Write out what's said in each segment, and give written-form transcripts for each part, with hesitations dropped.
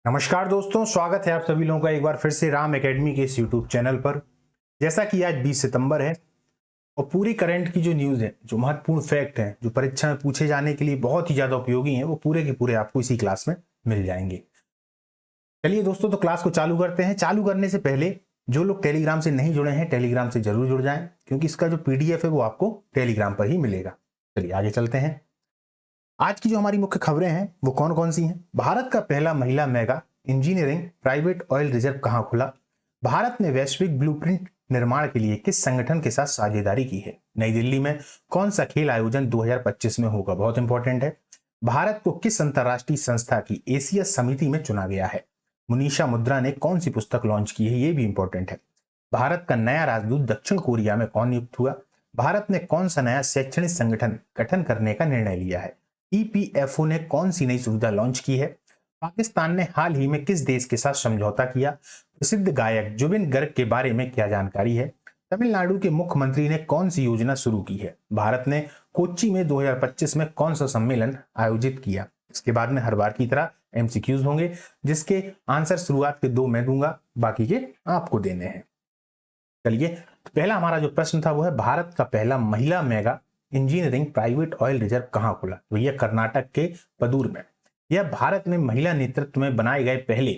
नमस्कार दोस्तों, स्वागत है आप सभी लोगों का एक बार फिर से राम एकेडमी के इस यूट्यूब चैनल पर। जैसा कि आज 20 सितंबर है और पूरी करंट की जो न्यूज़ है, जो महत्वपूर्ण फैक्ट हैं, जो परीक्षा में पूछे जाने के लिए बहुत ही ज़्यादा उपयोगी हैं, वो पूरे के पूरे आपको इसी क्लास में मिल जाएंगे। चलिए दोस्तों, तो क्लास को चालू करते हैं। चालू करने से पहले जो लोग टेलीग्राम से नहीं जुड़े हैं, टेलीग्राम से जरूर जुड़ जाएं, क्योंकि इसका जो पीडीएफ है वो आपको टेलीग्राम पर ही मिलेगा। चलिए आगे चलते हैं। आज की जो हमारी मुख्य खबरें हैं वो कौन कौन सी हैं। भारत का पहला महिला mega engineering private oil reserve कहां खुला। भारत ने वैश्विक ब्लूप्रिंट निर्माण के लिए किस संगठन के साथ साझेदारी की है। नई दिल्ली में कौन सा खेल आयोजन 2025 में होगा, बहुत इंपॉर्टेंट है। भारत को किस अंतरराष्ट्रीय संस्था की एशिया समिति में चुना गया है। मुनीषा मुद्रा ने कौन सी पुस्तक लॉन्च की है, ये भी इंपॉर्टेंट है। भारत का नया राजदूत दक्षिण कोरिया में कौन नियुक्त हुआ। भारत ने कौन सा नया शैक्षणिक संगठन गठन करने का निर्णय लिया है। ईपीएफओ ने कौन सी नई सुविधा लॉन्च की है। पाकिस्तान ने हाल ही में किस देश के साथ समझौता किया। प्रसिद्ध गायक जुबिन गर्ग के बारे में क्या जानकारी है। तमिलनाडु के मुख्यमंत्री ने कौन सी योजना शुरू की है। भारत ने कोच्चि में 2025 में कौन सा सम्मेलन आयोजित किया। इसके बाद में हर बार की तरह एमसीक्यूज होंगे, जिसके आंसर शुरुआत के 2 मैं दूंगा, बाकी के आपको देने हैं। चलिए, पहला हमारा जो प्रश्न था वो है, भारत का पहला महिला mega engineering private oil reserve कहां खुला। तो यह कर्नाटक के पदूर में। यह भारत में महिला नेतृत्व में बनाए गए पहले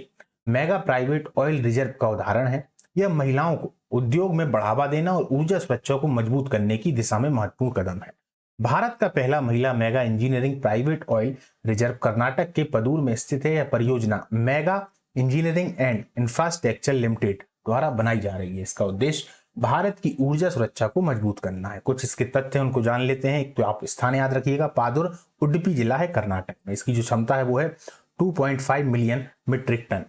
मेगा प्राइवेट ऑयल रिजर्व का उदाहरण है। यह महिलाओं को उद्योग में बढ़ावा देना और ऊर्जा सुरक्षा को मजबूत करने की दिशा में महत्वपूर्ण कदम है। भारत का पहला महिला mega engineering private oil reserve Karnataka के पदूर में स्थित है। यह परियोजना mega engineering and infrastructure limited द्वारा बनाई जा रही है। इसका उद्देश्य भारत की ऊर्जा सुरक्षा को मजबूत करना है। कुछ इसके तथ्य उनको जान लेते हैं। एक तो आप स्थान याद रखिएगा, पादुर उडुपी जिला है कर्नाटक में। इसकी जो क्षमता है वो है 2.5 मिलियन मीट्रिक टन।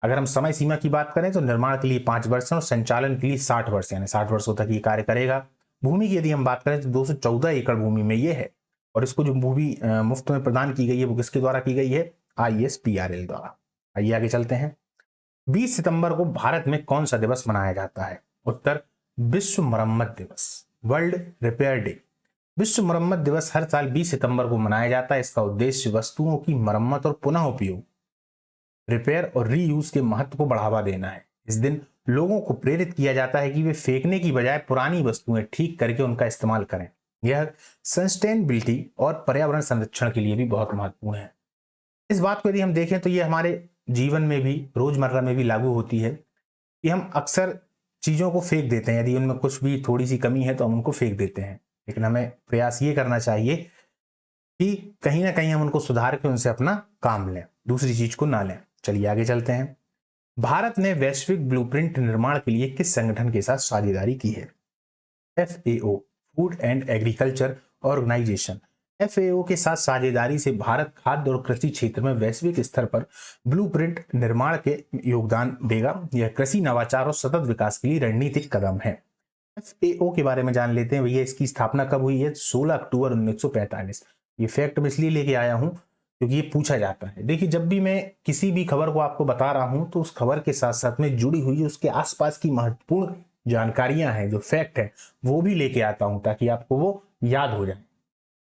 अगर हम समय सीमा की बात करें तो निर्माण के लिए 5 वर्ष है और संचालन के लिए 60 वर्ष, यानी 60 वर्षों तक ये कार्य करेगा। भूमि की यदि हम बात करें तो 214 एकड़ भूमि में ये है, और इसको जो भूमि मुफ्त में प्रदान की गई है वो किसके द्वारा की गई है, ISPRL द्वारा। आइए आगे चलते हैं। 20 सितंबर को भारत में कौन सा दिवस मनाया जाता है। उत्तर, विश्व मरम्मत दिवस, वर्ल्ड रिपेयर डे। विश्व मरम्मत दिवस हर साल 20 सितंबर को मनाया जाता है। इसका उद्देश्य वस्तुओं की मरम्मत और पुनः उपयोग, रिपेयर और रीयूज के महत्व को बढ़ावा देना है। इस दिन लोगों को प्रेरित किया जाता है कि वे फेंकने की बजाय पुरानी वस्तुएं ठीक करके उनका इस्तेमाल करें। यह सस्टेनेबिलिटी और पर्यावरण संरक्षण के लिए भी बहुत महत्वपूर्ण है। इस बात को यदि हम देखें तो ये हमारे जीवन में भी, रोजमर्रा में भी लागू होती है कि हम अक्सर चीजों को फेंक देते हैं। यदि उनमें कुछ भी थोड़ी सी कमी है तो हम उनको फेंक देते हैं, लेकिन हमें प्रयास ये करना चाहिए कि कहीं ना कहीं हम उनको सुधार के उनसे अपना काम लें, दूसरी चीज को ना लें। चलिए आगे चलते हैं। भारत ने वैश्विक ब्लूप्रिंट निर्माण के लिए किस संगठन के साथ साझेदारी की है। FAO, food and agriculture organisation. FAO के साथ साझेदारी से भारत खाद्य और कृषि क्षेत्र में वैश्विक स्तर पर ब्लूप्रिंट निर्माण के योगदान देगा। यह कृषि नवाचार और सतत विकास के लिए रणनीतिक कदम है। FAO के बारे में जान लेते हैं भैया। इसकी स्थापना कब हुई है, 16 अक्टूबर 1945। ये फैक्ट मैं इसलिए लेके आया हूं क्योंकि ये पूछा जाता है। देखिए, जब भी मैं किसी भी खबर को आपको बता रहा हूं तो उस खबर के साथ साथ में जुड़ी हुई उसके आसपास की महत्वपूर्ण जानकारियां हैं, जो फैक्ट है, वो भी लेके आता हूं ताकि आपको वो याद हो जाए।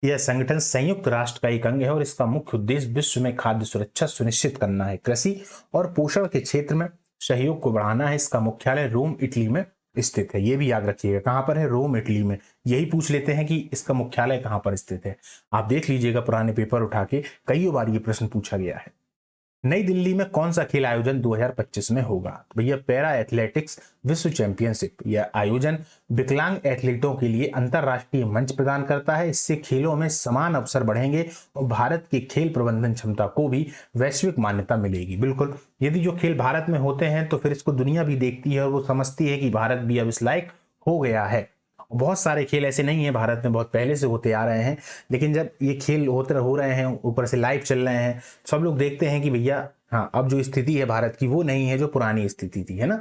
यह संगठन संयुक्त राष्ट्र का एक अंग है और इसका मुख्य उद्देश्य विश्व में खाद्य सुरक्षा सुनिश्चित करना है। कृषि और पोषण के क्षेत्र में सहयोग को बढ़ाना है। इसका मुख्यालय रोम, इटली में स्थित है। ये भी याद रखिएगा, कहां पर है, रोम, इटली में। यही पूछ लेते हैं कि इसका मुख्यालय कहां पर स्थित है। आप देख लीजिएगा पुराने पेपर उठा के, कई बार ये प्रश्न पूछा गया है। नई दिल्ली में कौन सा खेल आयोजन 2025 में होगा। तो भैया, पैरा एथलेटिक्स विश्व चैंपियनशिप। यह आयोजन विकलांग एथलीटों के लिए अंतरराष्ट्रीय मंच प्रदान करता है। इससे खेलों में समान अवसर बढ़ेंगे और भारत की खेल प्रबंधन क्षमता को भी वैश्विक मान्यता मिलेगी। बिल्कुल, यदि जो खेल भारत में होते हैं तो फिर इसको दुनिया भी देखती है और वो समझती है कि भारत भी अब इस लायक हो गया है। बहुत सारे खेल ऐसे नहीं है भारत में, बहुत पहले से होते आ रहे हैं, लेकिन जब ये खेल हो रहे हैं, ऊपर से लाइव चल रहे हैं, सब लोग देखते हैं कि भैया हाँ, अब जो स्थिति है भारत की वो नहीं है जो पुरानी स्थिति थी, है ना।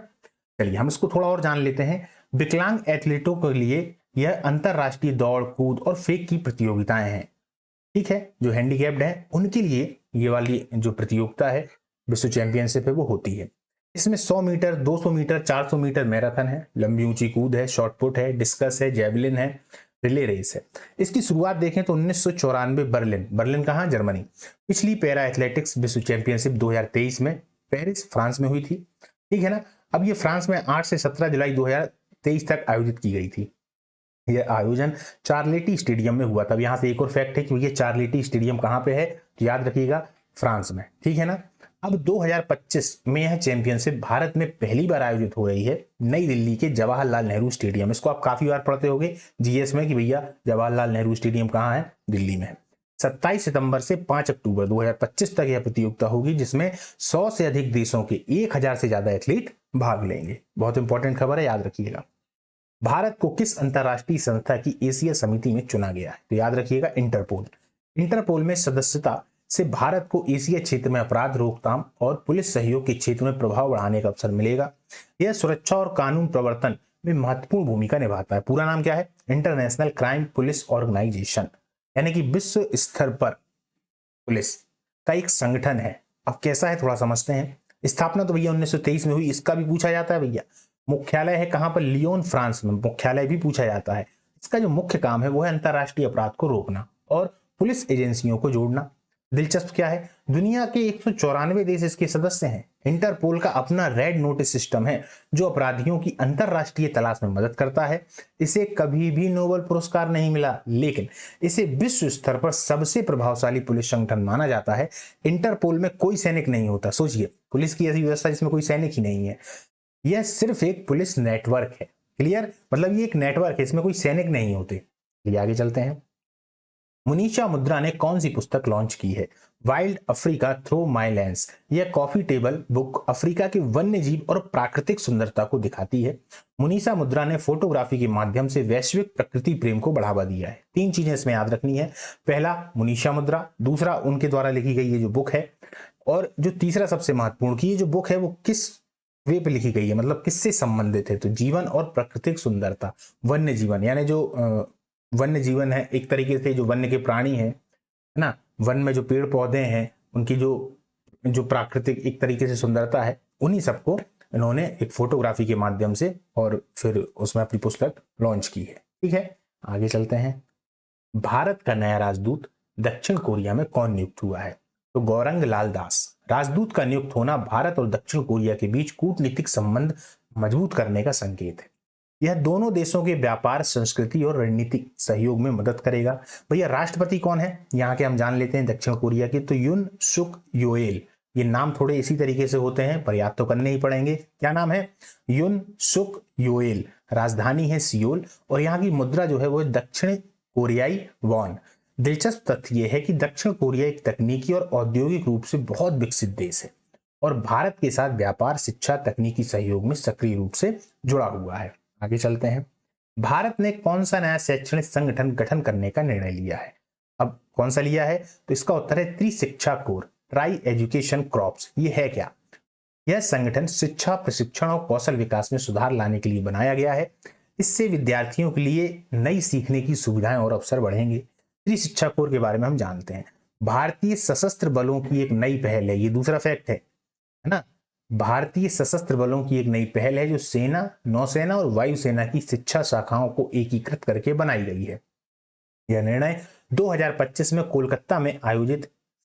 चलिए हम इसको थोड़ा और जान लेते हैं। विकलांग एथलीटों के लिए यह अंतरराष्ट्रीय दौड़, कूद और फेंक की प्रतियोगिताएं हैं। ठीक है, जो हैंडीकैप्ड है उनके लिए ये वाली जो प्रतियोगिता है, विश्व चैंपियनशिप है, वो होती है। इसमें 100 मीटर, 200 मीटर, 400 मीटर मैराथन है, लंबी ऊंची कूद है, शॉर्ट पुट है, डिस्कस है, जेवलिन है, रिले रेस है। इसकी शुरुआत देखें तो 1994 बर्लिन कहाँ, जर्मनी। पिछली पैरा एथलेटिक्स विश्व चैंपियनशिप 2023 में पेरिस फ्रांस में हुई थी, ठीक है ना। अब ये फ्रांस में 8 से 17 जुलाई 2023 तक आयोजित की गई थी। यह आयोजन चार्लेटी स्टेडियम में हुआ था। अब यहाँ से एक और फैक्ट है कि ये चार्लेटी स्टेडियम कहाँ पे है, तो याद रखिएगा फ्रांस में, ठीक है ना। अब 2025 में यह चैंपियनशिप भारत में पहली बार आयोजित हो रही है नई दिल्ली के जवाहरलाल नेहरू स्टेडियम। इसको आप काफी बार पढ़ते होंगे जीएस में कि भैया जवाहरलाल नेहरू स्टेडियम कहाँ है, दिल्ली में है। 27 सितंबर से 5 अक्टूबर 2025 तक यह प्रतियोगिता होगी, जिसमें 100 से अधिक देशों के 1000 से ज्यादा एथलीट भाग लेंगे। बहुत इंपॉर्टेंट खबर है, याद रखिएगा। भारत को किस अंतरराष्ट्रीय संस्था की एशिया समिति में चुना गया है, तो याद रखिएगा इंटरपोल। इंटरपोल में सदस्यता से भारत को एशिया क्षेत्र में अपराध रोकथाम और पुलिस सहयोग के क्षेत्र में प्रभाव बढ़ाने का अवसर मिलेगा। यह सुरक्षा और कानून प्रवर्तन में महत्वपूर्ण भूमिका निभाता है। पूरा नाम क्या है, इंटरनेशनल क्राइम पुलिस ऑर्गेनाइजेशन, यानी कि विश्व स्तर पर पुलिस का एक संगठन है। अब कैसा है थोड़ा समझते हैं। स्थापना तो भैया 1923 में हुई, इसका भी पूछा जाता है भैया। मुख्यालय है कहां पर, लियोन फ्रांस में, मुख्यालय भी पूछा जाता है। इसका जो मुख्य काम है वो है अंतरराष्ट्रीय अपराध को रोकना और पुलिस एजेंसियों को जोड़ना। दिलचस्प क्या है, दुनिया के 194 देश इसके सदस्य हैं। इंटरपोल का अपना रेड नोटिस सिस्टम है जो अपराधियों की अंतरराष्ट्रीय तलाश में मदद करता है। इसे कभी भी नोबेल पुरस्कार नहीं मिला, लेकिन इसे विश्व स्तर पर सबसे प्रभावशाली पुलिस संगठन माना जाता है। इंटरपोल में कोई सैनिक नहीं होता, सोचिए पुलिस की ऐसी व्यवस्था जिसमें कोई सैनिक ही नहीं है। यह सिर्फ एक पुलिस नेटवर्क है। क्लियर, मतलब ये एक नेटवर्क है, इसमें कोई सैनिक नहीं होते। चलिए आगे चलते हैं। मुनीषा मुद्रा ने कौन सी पुस्तक लॉन्च की है, wild Africa through my lens. यह कॉफी टेबल बुक अफ्रीका के वन्य जीव और प्राकृतिक सुंदरता को दिखाती है। मुनीषा मुद्रा ने फोटोग्राफी के माध्यम से वैश्विक प्रकृति प्रेम को बढ़ावा दिया है। 3 चीजें इसमें याद रखनी है, पहला मुनीषा मुद्रा, दूसरा उनके द्वारा लिखी गई ये जो बुक है, और जो तीसरा सबसे महत्वपूर्ण की ये जो बुक है वो किस वे पे लिखी गई है, मतलब किससे संबंधित है, तो जीवन और प्राकृतिक सुंदरता, वन्य जीवन, यानी जो वन्य जीवन है एक तरीके से जो वन्य के प्राणी है ना, वन में जो पेड़ पौधे हैं उनकी जो जो प्राकृतिक एक तरीके से सुंदरता है, उन्हीं सबको इन्होंने एक फोटोग्राफी के माध्यम से और फिर उसमें अपनी पुस्तक लॉन्च की है। ठीक है, आगे चलते हैं। भारत का नया राजदूत दक्षिण कोरिया में कौन नियुक्त हुआ है, तो गौरंग लाल दास। राजदूत का नियुक्त होना भारत और दक्षिण कोरिया के बीच कूटनीतिक संबंध मजबूत करने का संकेत है। यह दोनों देशों के व्यापार, संस्कृति और रणनीतिक सहयोग में मदद करेगा। भैया राष्ट्रपति कौन है यहाँ के, हम जान लेते हैं दक्षिण कोरिया के, तो युन सुक योएल। ये नाम थोड़े इसी तरीके से होते हैं पर याद तो करने ही पड़ेंगे। क्या नाम है, युन सुक योएल। राजधानी है सियोल और यहाँ की मुद्रा जो है वो दक्षिण कोरियाई वॉन। दिलचस्प तथ्य यह है कि दक्षिण कोरिया एक तकनीकी और औद्योगिक रूप से बहुत विकसित देश है और भारत के साथ व्यापार, शिक्षा, तकनीकी सहयोग में सक्रिय रूप से जुड़ा हुआ है। आगे चलते हैं। भारत ने कौन सा नया शैक्षणिक संगठन गठन करने का निर्णय लिया है। अब कौन सा लिया है, तो इसका उत्तर है त्रिशिक्षा कोर, ट्राई एजुकेशन क्रॉप्स। ये है क्या, यह संगठन शिक्षा, प्रशिक्षण और कौशल विकास में सुधार लाने के लिए बनाया गया है। इससे विद्यार्थियों के लिए नई सीखने की सुविधाएं और अवसर बढ़ेंगे। त्रिशिक्षा कोर के बारे में हम जानते हैं, भारतीय सशस्त्र बलों की एक नई पहल है। ये दूसरा फैक्ट है ना, भारतीय सशस्त्र बलों की एक नई पहल है जो सेना, नौसेना और वायुसेना की शिक्षा शाखाओं को एकीकृत करके बनाई गई है। यह निर्णय 2025 में कोलकाता में आयोजित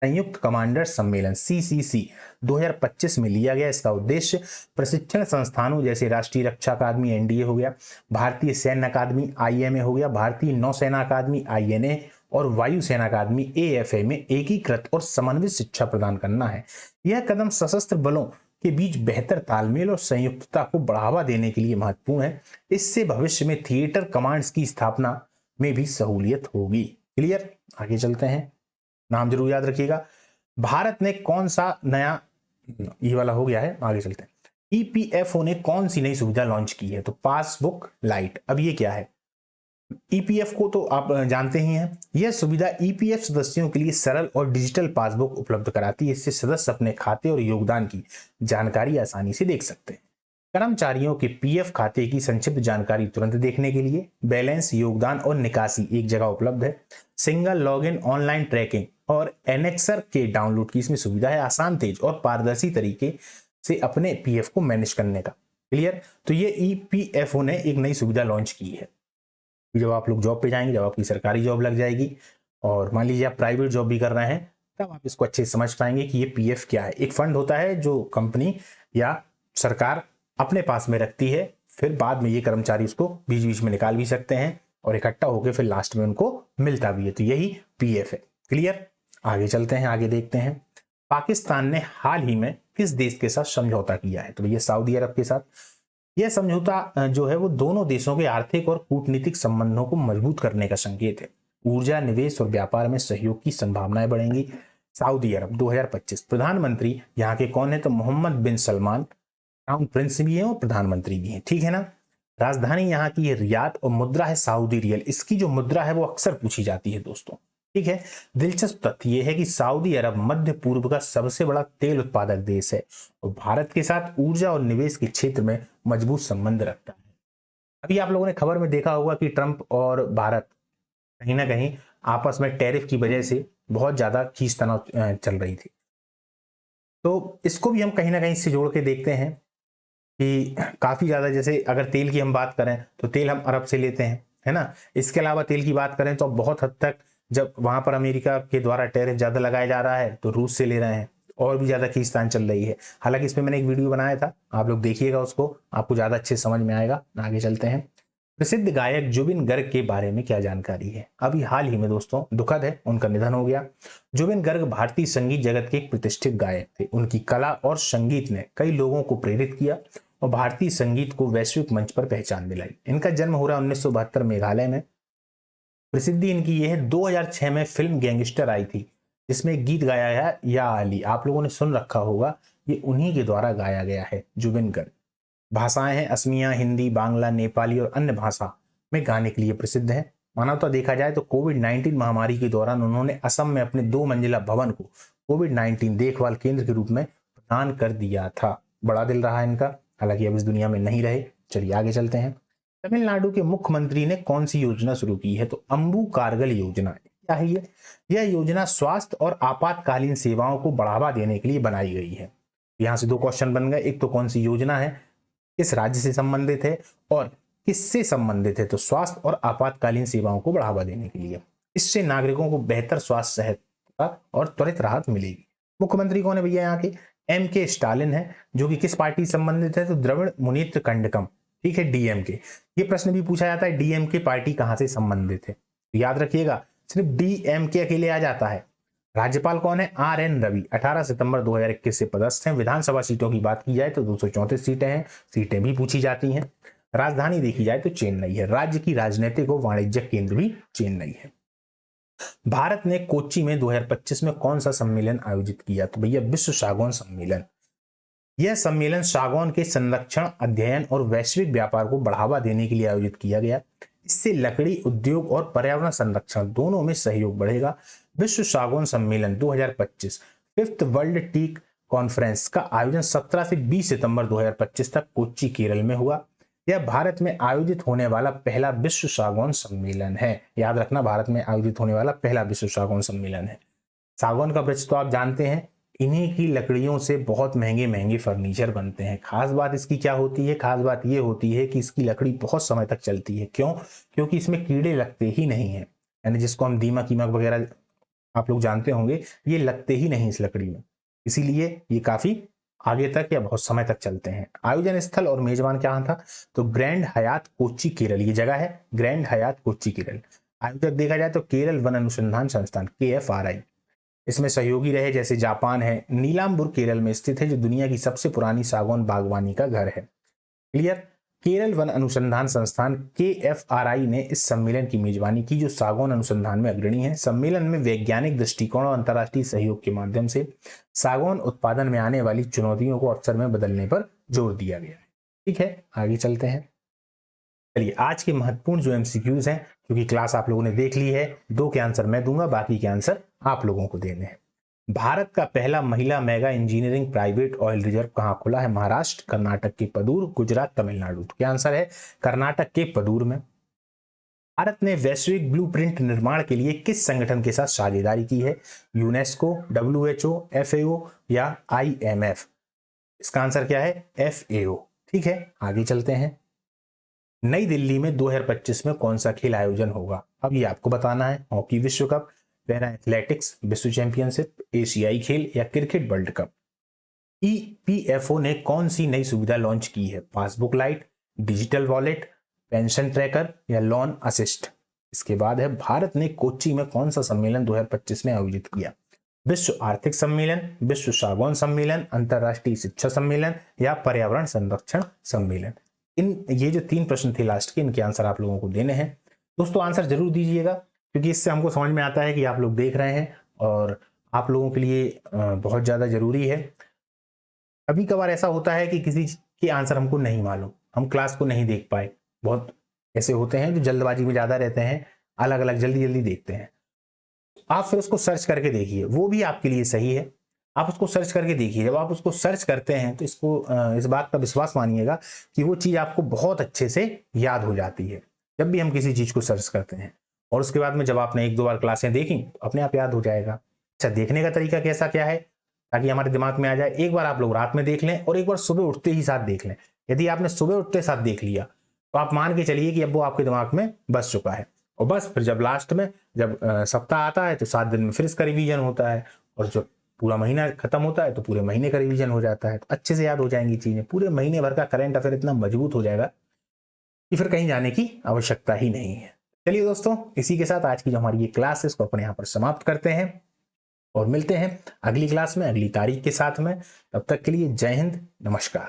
संयुक्त कमांडर सम्मेलन CCC 2025 में लिया गया। इसका उद्देश्य प्रशिक्षण संस्थानों जैसे राष्ट्रीय रक्षा अकादमी NDA हो गया, भारतीय सैन्य अकादमी IMA हो गया, भारतीय नौसेना अकादमी INA और वायुसेना अकादमी AFA में एकीकृत और समन्वित शिक्षा प्रदान करना है। यह कदम सशस्त्र बलों के बीच बेहतर तालमेल और संयुक्तता को बढ़ावा देने के लिए महत्वपूर्ण है। इससे भविष्य में थिएटर कमांड्स की स्थापना में भी सहूलियत होगी। क्लियर, आगे चलते हैं। नाम जरूर याद रखिएगा। भारत ने कौन सा नया, ये वाला हो गया है, आगे चलते हैं। EPFO ने कौन सी नई सुविधा लॉन्च की है, तो पासबुक लाइट। अब ये क्या है, EPF को तो आप जानते ही हैं। यह सुविधा EPF सदस्यों के लिए सरल और डिजिटल पासबुक उपलब्ध कराती है। इससे सदस्य अपने खाते और योगदान की जानकारी आसानी से देख सकते हैं। कर्मचारियों के PF खाते की संक्षिप्त जानकारी तुरंत देखने के लिए बैलेंस, योगदान और निकासी एक जगह उपलब्ध है। सिंगल लॉगिन, ऑनलाइन ट्रैकिंग और एनेक्सर के डाउनलोड की इसमें सुविधा है। आसान, तेज और पारदर्शी तरीके से अपने PF को मैनेज करने का। क्लियर, तो ये EPFO ने एक नई सुविधा लॉन्च की है। जब आप लोग जॉब पे जाएंगे, जब आपकी सरकारी जॉब लग जाएगी और मान लीजिए आप प्राइवेट जॉब भी कर रहे हैं, तब आप इसको अच्छे से समझ पाएंगे कि ये पीएफ क्या है। एक फंड होता है जो कंपनी या सरकार अपने पास में रखती है, फिर बाद में ये कर्मचारी उसको बीच बीच में निकाल भी सकते हैं और इकट्ठा होकर फिर लास्ट में उनको मिलता भी है। तो यही पीएफ है। क्लियर? आगे चलते हैं, आगे देखते हैं। पाकिस्तान ने हाल ही में किस देश के साथ समझौता किया है? तो भैया सऊदी अरब के साथ। यह समझौता जो है वो दोनों देशों के आर्थिक और कूटनीतिक संबंधों को मजबूत करने का संकेत है। ऊर्जा, निवेश और व्यापार में सहयोग की संभावनाएं बढ़ेंगी। सऊदी अरब 2025 प्रधानमंत्री यहाँ के कौन है? तो मोहम्मद बिन सलमान, क्राउन प्रिंस भी हैं और प्रधानमंत्री भी हैं, ठीक है ना। राजधानी यहाँ की है रियाद और मुद्रा है सऊदी रियल। इसकी जो मुद्रा है वो अक्सर पूछी जाती है दोस्तों, ठीक है। दिलचस्प तथ्य यह है कि सऊदी अरब मध्य पूर्व का सबसे बड़ा तेल उत्पादक देश है और भारत के साथ ऊर्जा और निवेश के क्षेत्र में मजबूत संबंध रखता है। अभी आप लोगों ने खबर में देखा होगा कि ट्रंप और भारत कहीं ना कहीं आपस में टैरिफ की वजह से बहुत ज्यादा खींचतान चल रही थी। तो इसको भी हम कहीं ना कहीं से जोड़ के देखते हैं कि काफी ज्यादा, जैसे अगर तेल की हम बात करें तो तेल हम अरब से लेते हैं, है ना। इसके अलावा तेल की बात करें तो बहुत हद तक जब वहां पर अमेरिका के द्वारा टैरिफ ज्यादा लगाया जा रहा है तो रूस से ले रहे हैं, और भी ज्यादा खींचतान चल रही है। हालांकि इसमें मैंने एक वीडियो बनाया था, आप लोग देखिएगा उसको, आपको ज्यादा अच्छे समझ में आएगा। आगे चलते हैं। प्रसिद्ध गायक जुबिन गर्ग के बारे में क्या जानकारी है? अभी हाल ही में दोस्तों दुखद है, उनका निधन हो गया। जुबिन गर्ग भारतीय संगीत जगत के एक प्रतिष्ठित गायक थे। उनकी कला और संगीत ने कई लोगों को प्रेरित किया और भारतीय संगीत को वैश्विक मंच पर पहचान दिलाई। इनका जन्म हो रहा 1972 मेघालय में। प्रसिद्धि इनकी यह है 2006 में फिल्म गैंगस्टर आई थी जिसमें गीत गाया है या अली, आप लोगों ने सुन रखा होगा, ये उन्हीं के द्वारा गाया गया है, जुबिन गर्ग। भाषाएं हैं असमिया, हिंदी, बांग्ला, नेपाली और अन्य भाषा में गाने के लिए प्रसिद्ध है। मानवता देखा जाए तो कोविड-19 महामारी के दौरान उन्होंने असम में अपने 2 मंजिला भवन को कोविड-19 देखभाल केंद्र के रूप में प्रदान कर दिया था। बड़ा दिल रहा इनका, हालांकि अब इस दुनिया में नहीं रहे। चलिए आगे चलते हैं। तमिलनाडु के मुख्यमंत्री ने कौन सी योजना शुरू की है? तो अम्बू कारगल योजना। क्या है ये? यह योजना स्वास्थ्य और आपातकालीन सेवाओं को बढ़ावा देने के लिए बनाई गई है। यहां से 2 क्वेश्चन बन गए। एक तो कौन सी योजना है, किस राज्य से संबंधित है और किससे संबंधित है? तो स्वास्थ्य और आपातकालीन सेवाओं को बढ़ावा देने के लिए। इससे नागरिकों को बेहतर स्वास्थ्य सहायता और त्वरित राहत मिलेगी। मुख्यमंत्री कौन है भैया यहाँ के? एम.के. स्टालिन है, जो कि किस पार्टी से संबंधित है? तो द्रविड़ मुनेत्र कड़गम, ठीक है, डीएमके। ये प्रश्न भी पूछा जाता है, डीएमके पार्टी कहां से संबंधित है? याद रखिएगा, सिर्फ डीएमके अकेले आ जाता है। राज्यपाल कौन है? आर.एन. रवि, 18 सितंबर 2021 से पदस्थ हैं। विधानसभा सीटों की बात की जाए तो 234 सीटें हैं, सीटें भी पूछी जाती हैं। राजधानी देखी जाए तो चेन्नई है। राज्य की राजनीतिक और वाणिज्यिक केंद्र भी चेन्नई है। भारत ने कोच्चि में 2025 में कौन सा सम्मेलन आयोजित किया? तो भैया विश्व सागौन सम्मेलन। यह सम्मेलन सागौन के संरक्षण, अध्ययन और वैश्विक व्यापार को बढ़ावा देने के लिए आयोजित किया गया। इससे लकड़ी उद्योग और पर्यावरण संरक्षण दोनों में सहयोग बढ़ेगा। विश्व सागौन सम्मेलन 2025 फिफ्थ वर्ल्ड टीक कॉन्फ्रेंस का आयोजन 17 से 20 सितंबर 2025 तक कोच्चि, केरल में हुआ। यह भारत में आयोजित होने वाला पहला विश्व सागौन सम्मेलन है। याद रखना, भारत में आयोजित होने वाला पहला विश्व सागौन सम्मेलन है। सागौन का वृक्ष तो आप जानते हैं, इन्हीं की लकड़ियों से बहुत महंगे महंगे फर्नीचर बनते हैं। खास बात इसकी क्या होती है? खास बात ये होती है कि इसकी लकड़ी बहुत समय तक चलती है। क्यों? क्योंकि इसमें कीड़े लगते ही नहीं है, यानी जिसको हम दीमक कीमक वगैरह आप लोग जानते होंगे, ये लगते ही नहीं इस लकड़ी में, इसीलिए ये काफी आगे तक या बहुत समय तक चलते हैं। आयोजन स्थल और मेजबान क्या था? तो ग्रैंड हयात कोच्चि, केरल। ये जगह है ग्रैंड हयात कोच्चि, केरल। आयोजक देखा जाए तो केरल वन अनुसंधान संस्थान, KFRI। इसमें सहयोगी रहे जैसे जापान है। नीलांबुर केरल में स्थित है, जो दुनिया की सबसे पुरानी सागौन बागवानी का घर है। क्लियर? केरल वन अनुसंधान संस्थान KFRI ने इस सम्मेलन की मेजबानी की, जो सागौन अनुसंधान में अग्रणी है। सम्मेलन में वैज्ञानिक दृष्टिकोण और अंतर्राष्ट्रीय सहयोग के माध्यम से सागौन उत्पादन में आने वाली चुनौतियों को अवसर में बदलने पर जोर दिया गया है। ठीक है, आगे चलते हैं। चलिए, आज के महत्वपूर्ण जो MCQs हैं, क्योंकि क्लास आप लोगों ने देख ली है, 2 के आंसर मैं दूंगा, बाकी के आंसर आप लोगों को देने हैं। भारत का पहला महिला mega engineering private oil reserve कहां खुला है? महाराष्ट्र, कर्नाटक के पदूर, गुजरात, तमिलनाडु। तो क्या आंसर है? कर्नाटक के पदूर में। भारत ने वैश्विक ब्लूप्रिंट निर्माण के लिए किस संगठन के साथ साझेदारी की है? यूनेस्को, WHO, FAO या IMF? इसका आंसर क्या है? FAO। ठीक है, आगे चलते हैं। नई दिल्ली में 2025 में कौन सा खेल आयोजन होगा? अब ये आपको बताना है। हॉकी विश्व कप, पैरा एथलेटिक्स विश्व चैंपियनशिप, एशियाई खेल या क्रिकेट वर्ल्ड कप। ईपीएफओ ने कौन सी नई सुविधा लॉन्च की है? Passbook light, digital wallet, pension tracker या लोन असिस्ट। इसके बाद है, भारत ने कोच्चि में कौन सा सम्मेलन 2025 में आयोजित किया? विश्व आर्थिक सम्मेलन, विश्व सागौन सम्मेलन, अंतरराष्ट्रीय शिक्षा सम्मेलन या पर्यावरण संरक्षण सम्मेलन। ये जो 3 प्रश्न थे लास्ट के, इनके आंसर आप लोगों को देने हैं। दोस्तों आंसर जरूर दीजिएगा, क्योंकि इससे हमको समझ में आता है कि आप लोग देख रहे हैं और आप लोगों के लिए बहुत ज्यादा जरूरी है। कभी कभार ऐसा होता है कि किसी के आंसर हमको नहीं मालूम, हम क्लास को नहीं देख पाए। बहुत ऐसे होते हैं जो जल्दबाजी में ज्यादा रहते हैं, अलग अलग जल्दी जल्दी देखते हैं। आप फिर उसको सर्च करके देखिए, वो भी आपके लिए सही है। आप उसको सर्च करके देखिए। जब आप उसको सर्च करते हैं तो इस बात का विश्वास मानिएगा कि वो चीज आपको बहुत अच्छे से याद हो जाती है जब भी हम किसी चीज को सर्च करते हैं। और उसके बाद में जब आपने 1-2 बार क्लासें देखी तो अपने आप याद हो जाएगा। अच्छा, देखने का तरीका कैसा क्या है ताकि हमारे दिमाग में आ जाए? एक बार आप लोग रात में देख लें और एक बार सुबह उठते ही साथ देख लें। यदि आपने सुबह उठते साथ देख लिया तो आप मान के चलिए कि अब वो आपके दिमाग में बस चुका है। और बस फिर जब लास्ट में जब सप्ताह आता है तो 7 दिन में फिर इसका रिवीजन होता है, और जब पूरा महीना खत्म होता है तो पूरे महीने का रिवीजन हो जाता है। तो अच्छे से याद हो जाएंगी चीजें। पूरे महीने भर का करंट अफेयर इतना मजबूत हो जाएगा कि फिर कहीं जाने की आवश्यकता ही नहीं है। चलिए दोस्तों, इसी के साथ आज की जो हमारी ये क्लास है इसको अपने यहाँ पर समाप्त करते हैं और मिलते हैं अगली क्लास में अगली तारीख के साथ में। तब तक के लिए जय हिंद, नमस्कार।